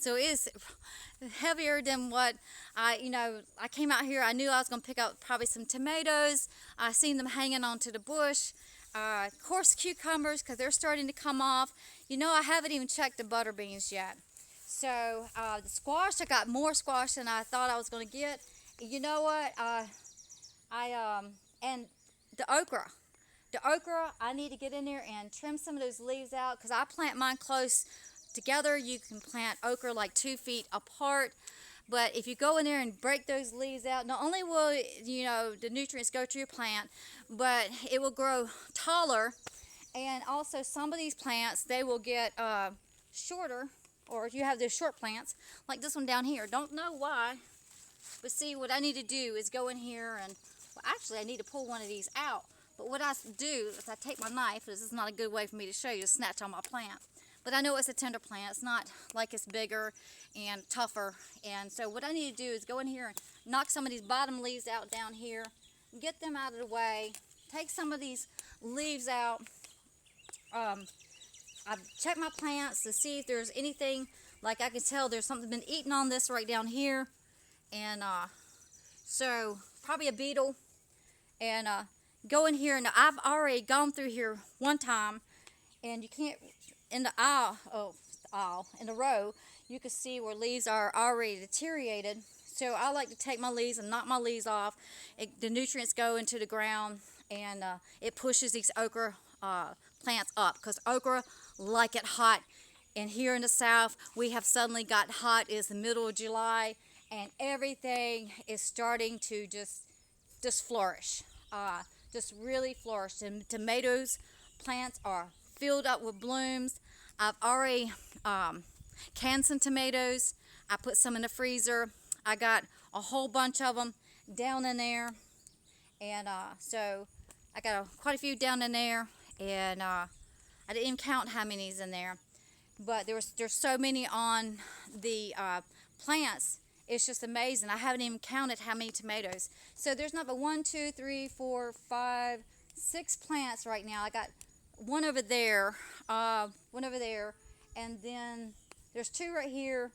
So it's heavier than what I came out here. I knew I was going to pick up probably some tomatoes. I seen them hanging onto the bush. Of course, cucumbers, because they're starting to come off. I haven't even checked the butter beans yet. So the squash, I got more squash than I thought I was going to get. You know what? And the okra. The okra, I need to get in there and trim some of those leaves out because I plant mine close together. You can plant okra like 2 feet apart. But if you go in there and break those leaves out, not only will the nutrients go to your plant, but it will grow taller. And also some of these plants, they will get shorter, or if you have those short plants, like this one down here. Don't know why, but see, what I need to do is go in here and, well, actually I need to pull one of these out. But what I do is I take my knife. This is not a good way for me to show you, to snatch on my plant. But I know it's a tender plant. It's not like it's bigger and tougher. And so what I need to do is go in here and knock some of these bottom leaves out down here, get them out of the way, take some of these leaves out. I've checked my plants to see if there's anything, like I can tell there's something been eating on this right down here. And so probably a beetle. And go in here, and I've already gone through here one time, and you can't, in the in the row, you can see where leaves are already deteriorated. So I like to take my leaves and knock my leaves off. The nutrients go into the ground, and it pushes these okra plants up, because okra like it hot. And here in the south, we have suddenly got hot. It's the middle of July, and everything is starting to just flourish. Just really flourish. And tomatoes plants are filled up with blooms. I've already canned some tomatoes. I put some in the freezer. I got a whole bunch of them down in there, and so I got quite a few down in there, and I didn't even count how many's in there, but there's so many on the plants. It's just amazing. I haven't even counted how many tomatoes. So there's not but 1, 2, 3, 4, 5, 6 plants right now. I got one over there, and then there's 2 right here.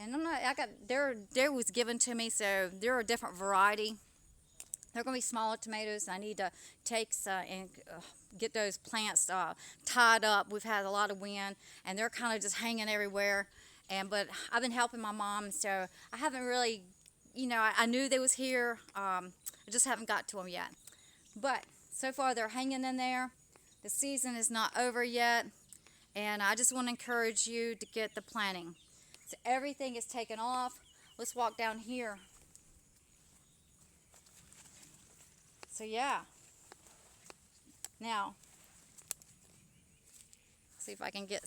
And there was given to me, so they're a different variety. They're going to be smaller tomatoes. I need to take and get those plants tied up. We've had a lot of wind, and they're kind of just hanging everywhere. But I've been helping my mom, so I haven't really, I knew they was here. I just haven't got to them yet. But so far they're hanging in there. The season is not over yet, and I just want to encourage you to get the planting. So everything is taken off. Let's walk down here. So yeah. Now, see if I can get.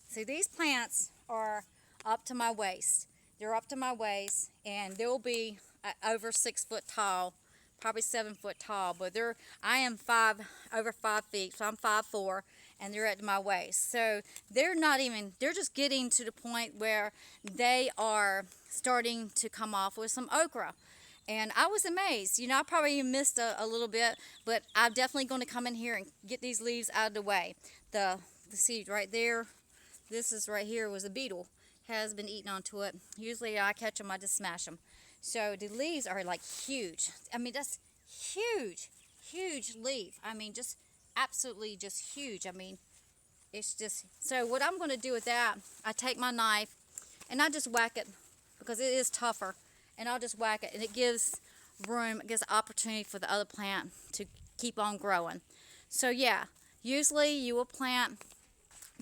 See, these plants are up to my waist. They're up to my waist, and they'll be over 6 foot tall, probably 7 foot tall. But I am over 5 feet, so I'm 5'4", and they're at my waist. So they're just getting to the point where they are starting to come off with some okra. And I was amazed. I probably even missed a little bit, but I'm definitely going to come in here and get these leaves out of the way. The seed right there, this is right here, was a beetle. Has been eating onto it. Usually I catch them, I just smash them. So the leaves are like huge. I mean, that's huge, huge leaf. I mean, just absolutely just huge. I mean, it's just, so what I'm going to do with that, I take my knife and I just whack it, because it is tougher. And I'll just whack it, and it gives room, it gives opportunity for the other plant to keep on growing. So yeah, usually you will plant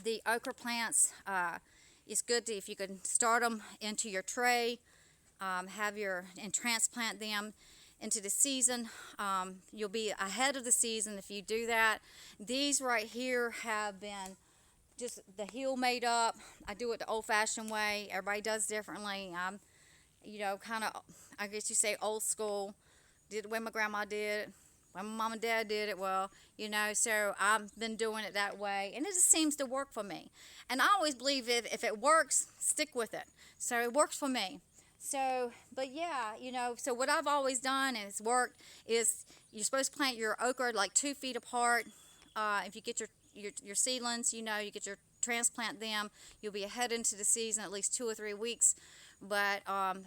the okra plants. It's good if you can start them into your tray, and transplant them into the season. You'll be ahead of the season if you do that. These right here have been just the heel made up. I do it the old-fashioned way. Everybody does differently. Kind of, I guess you say, old school. Did the way my grandma did it, when my mom and dad did it. Well, so I've been doing it that way, and it just seems to work for me. And I always believe if it works, stick with it. So it works for me. So, but yeah, so what I've always done, and it's worked, is you're supposed to plant your okra like 2 feet apart. If you get your seedlings, you get your transplant them. You'll be ahead into the season at least 2 or 3 weeks. But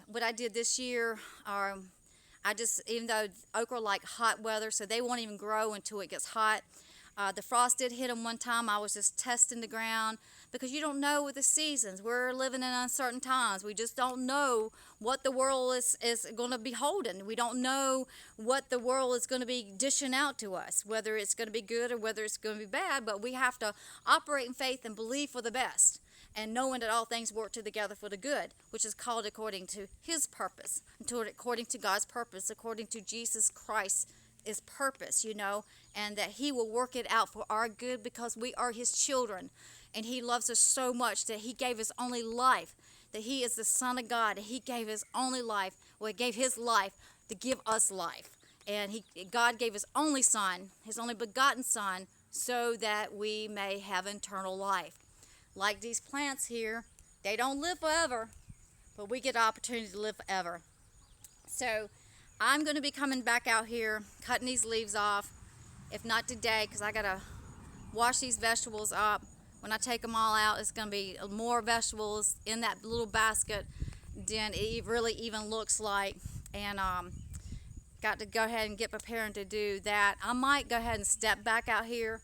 what I did this year, I just, even though okra like hot weather, so they won't even grow until it gets hot. The frost did hit them one time. I was just testing the ground because you don't know with the seasons. We're living in uncertain times. We just don't know what the world is going to be holding. We don't know what the world is going to be dishing out to us, whether it's going to be good or whether it's going to be bad. But we have to operate in faith and believe for the best, and knowing that all things work together for the good, which is called according to his purpose, according to God's purpose, according to Jesus Christ's purpose, and that he will work it out for our good because we are his children, and he loves us so much that he gave his only life, that he is the Son of God, and he gave his only life, he gave his life to give us life. And God gave his only Son, his only begotten Son, so that we may have eternal life. Like these plants here, they don't live forever, but we get the opportunity to live forever. So I'm going to be coming back out here, cutting these leaves off, if not today, because I got to wash these vegetables up. When I take them all out, it's going to be more vegetables in that little basket than it really even looks like. And got to go ahead and get preparing to do that. I might go ahead and step back out here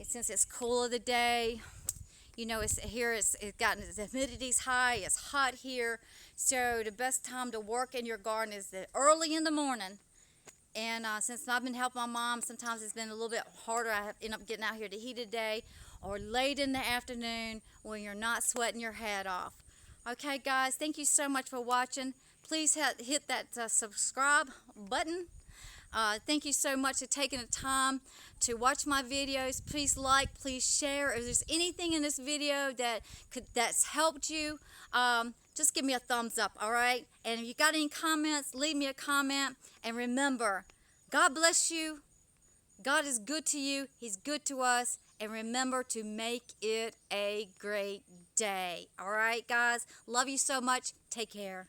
since it's cool of the day. It's gotten, the humidity's high, it's hot here. So the best time to work in your garden is early in the morning. And since I've been helping my mom, sometimes it's been a little bit harder. I end up getting out here the heat of the day, or late in the afternoon when you're not sweating your head off. Okay, guys, thank you so much for watching. Please hit that subscribe button. Thank you so much for taking the time to watch my videos. Please like, please share. If there's anything in this video that's helped you, just give me a thumbs up, all right? And if you got any comments, leave me a comment. And remember, God bless you. God is good to you. He's good to us. And remember to make it a great day. All right, guys? Love you so much. Take care.